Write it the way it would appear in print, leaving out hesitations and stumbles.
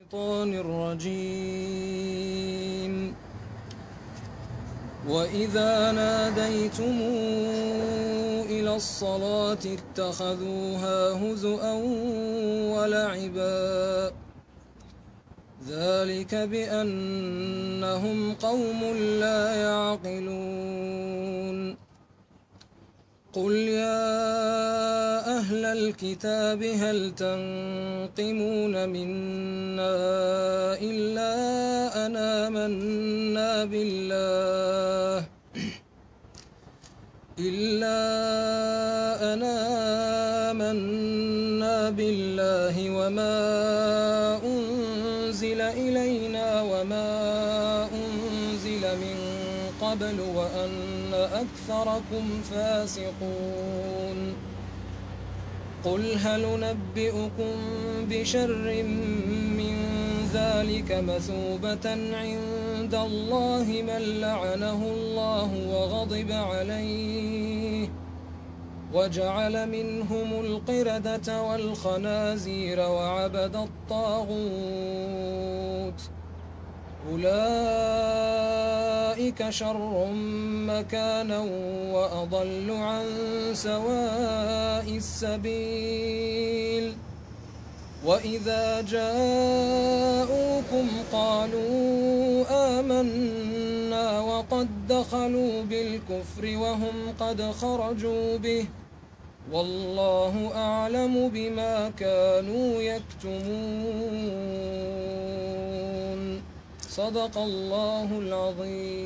الشيطان الرجيم وإذا ناديتم إلى الصلاة اتخذوها هزؤا ولعبا ذلك بأنهم قوم لا يعقلون قل يا أهل الكتاب هل تنقمون منا إلا أن آمنا بالله وما أنزل إلينا وما أنزل من قبل وأن أكثركم فاسقون قل هل ننبئكم بشر من ذلك مثوبة عند الله من لعنه الله وغضب عليه وجعل منهم القردة والخنازير وعبد الطاغوت أولئك شر مكانا وأضل عن سواء السبيل وإذا جاءوكم قالوا آمنا وقد دخلوا بالكفر وهم قد خرجوا به والله أعلم بما كانوا يكتمون صدق الله العظيم.